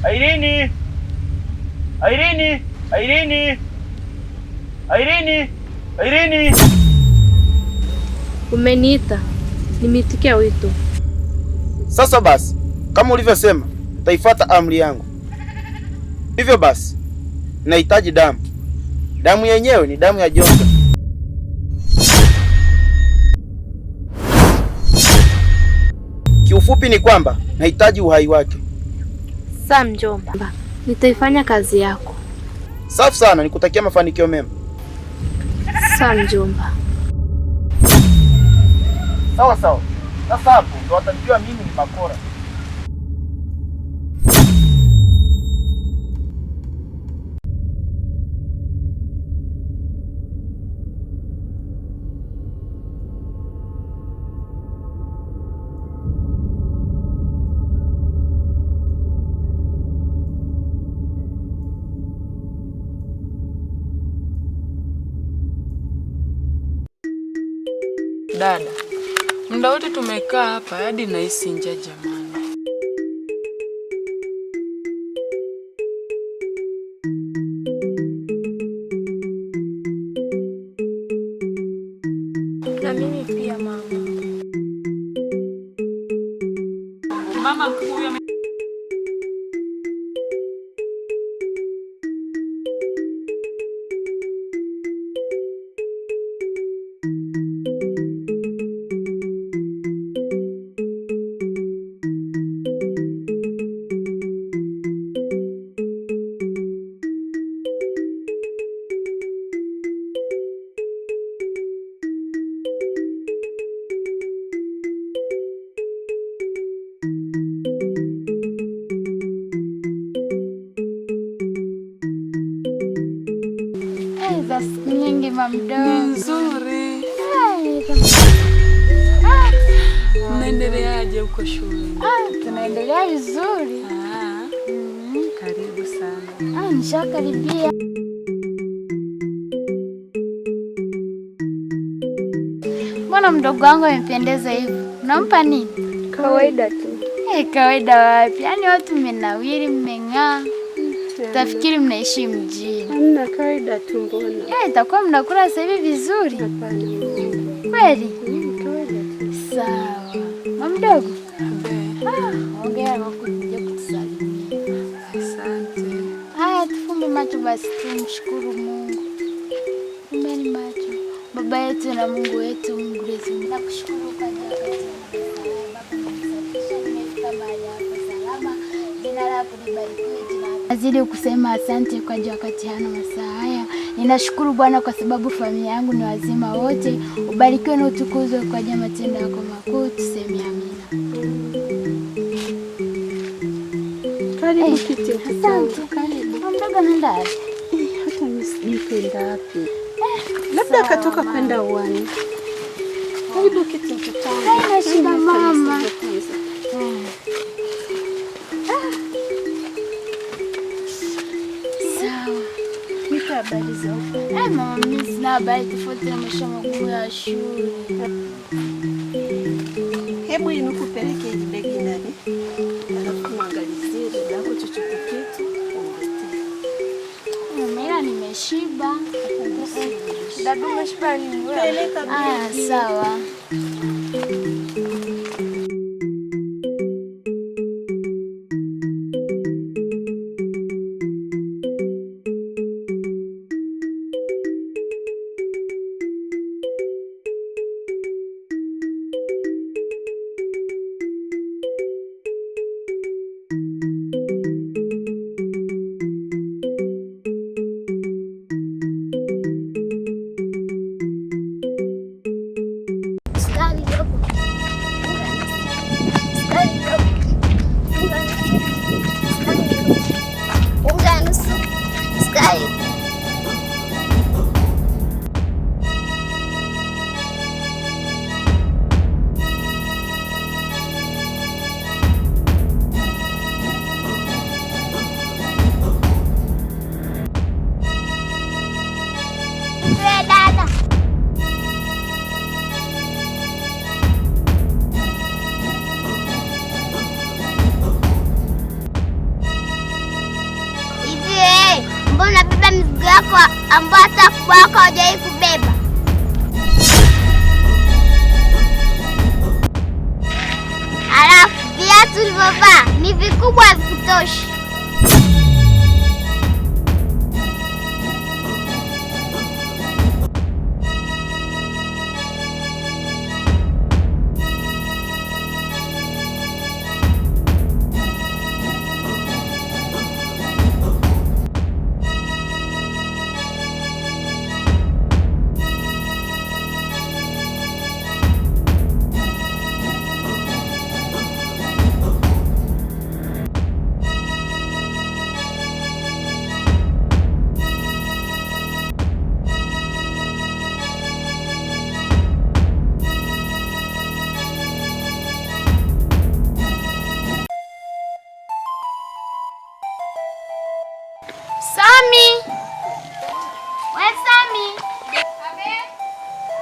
Irene! Irene! Irene! Irene! Irene! Umeniita, nimetikia wito. Sasa basi, kama ulivyosema, utaifuata amri yangu. Hivyo basi, nahitaji damu. Damu yenyewe ni damu ya Jonga. Kiufupi ni kwamba nahitaji uhai wake. Sawa mjomba, nitaifanya kazi yako. Safi sana, nikutakia mafanikio mema. Sawa mjomba. Sawa sawa. Sasa hapo ndo watajua mimi ni bakora. Dada, muda wote tumekaa hapa hadi nahisi njaa jamani. Na mimi pia mama. Mama huyu za siku nyingi mamdogo. nzuri. Mnaendeleaje huko shule? Tunaendelea vizuri. Karibu sana. Nishakaribia. Mbona mdogo wangu amependeza hivyo? Unampa nini? Kawaida tu. Kawaida wapi? Yaani watu mmenawiri, mmeng'aa. Tafikiri mnaishi mjini. Hamna, kawaida tu mbona. Itakuwa mnakula sasa hivi vizuri. Hapana. Kweli? Kawaida tu. Sawa. Mdogo. Ongea kwa kuja kutusalimia. Asante. Haya, tufumbe macho basi tumshukuru Mungu. Fumbeni macho. Baba yetu na Mungu wetu, Mungu wetu, nakushukuru kwa ajili ya salama. Jina lako libarikiwe, jina lako. Nazidi kusema asante kwa ajili ya wakati hana masaa haya. Ninashukuru Bwana kwa sababu familia yangu ni wazima wote. Ubarikiwe na utukuzwe kwa ajili ya matendo yako makuu. Tuseme amina. Karibu kiti. Asante. Karibu. Mdogo nenda. Hata mimi sijui kwenda wapi. Labda akatoka kwenda uwani. Karibu kiti mtoto wangu. Haina shida mama. Sawa. Nipe habari za huko. Mama, mimi sina habari tofauti na maisha magumu ya shule. Hebu nikupeleke ile begi ndani. Alafu muangalizie dada yako chochote kitu. Mimi nimeshiba. Dada umeshiba nini? Sawa. ambao hata kubwa wako hajawahi kubeba. Alafu viatu ulivyovaa ni vikubwa, havikutoshi. Sami! We Sami!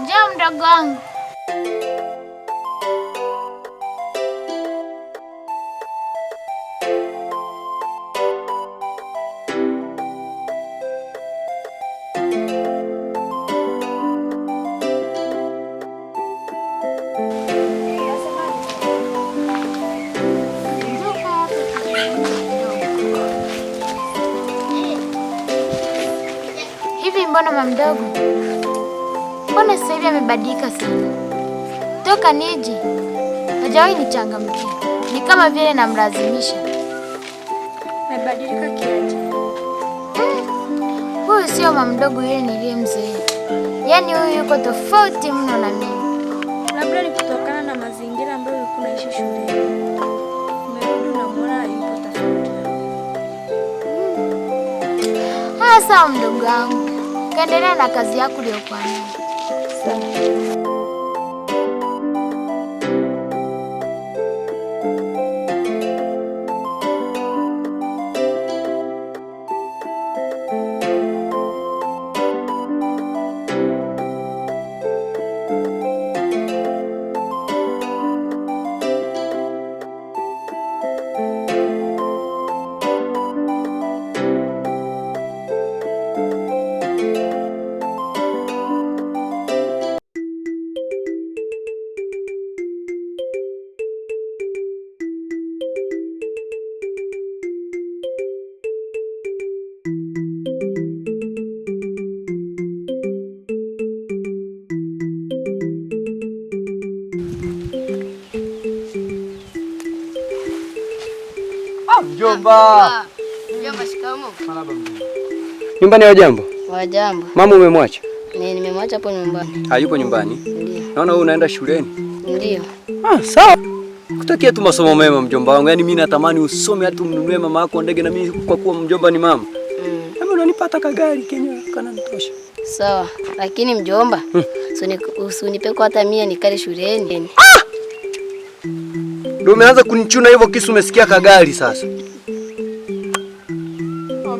Njoo mdogo wangu. Mbona mama mdogo? Mbona sasa hivi amebadilika sana? Toka nije hajawahi nichangamkia, ni kama vile namlazimisha. Amebadilika kiaje? Huyu sio mama mdogo yule niliyemzoea. Yaani huyu yuko tofauti mno na mimi. Labda ni kutokana na mazingira ambayo ulikuwa unaishi shuleni. Umerudi unamwona yupo tofauti. Sawa mdogo wangu. Kaendelea na kazi yako uliyokuwa nayo. Sawa. Mjomba. Mjomba, shikamoo. Marhaba mjomba. Nyumbani wa jambo? Wa jambo. Mama umemwacha? Nimemwacha hapo nyumbani. Hayupo nyumbani? Ndio. Naona wewe unaenda shuleni? Ndio. Sawa. Kutakia tu masomo mema mjomba wangu. Yaani mimi natamani usome hata umnunue mama yako ndege na mimi kwa kuwa mjomba ni mama. Kama unanipata kagari Kenya kana nitosha. Sawa. Lakini mjomba, usinipe kwa hata 100 nikale shuleni. Ndio umeanza kunichuna hivyo kisu umesikia kagari sasa.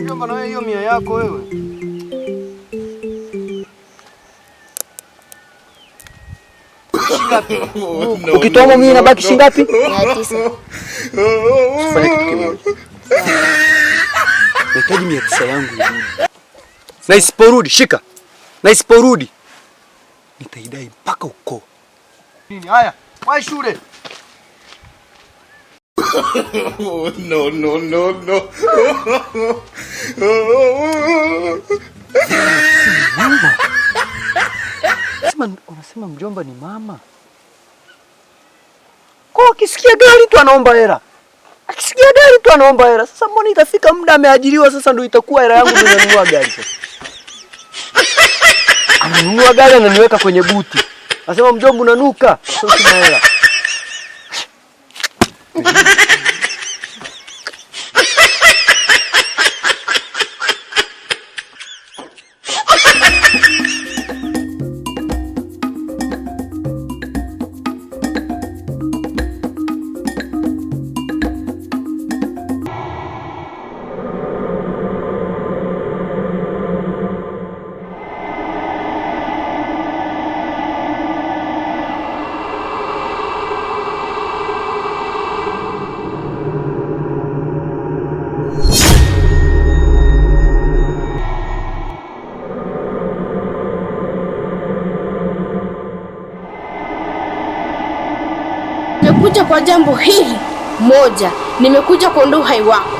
Mjomba na wewe hiyo 100 yako wewe. Ukitoa mimi nabaki shilingi ngapi? 900. Fanya kitu kimoja. Nahitaji 900 yangu. Na isiporudi shika. Na isiporudi nitaidai mpaka uko. Nini haya? Wahi shule. No. Unasema mjomba ni mama. Kwa akisikia gari tu anaomba hela. Akisikia gari tu anaomba hela. Sasa mbona itafika muda ameajiriwa sasa ndio itakuwa hela yangu ndio nanunua gari sasa. Ananunua gari ananiweka kwenye buti. Anasema mjomba unanuka. Sasa sina hela. nimekuja kwa jambo hili moja. Nimekuja kuondoa uhai wako.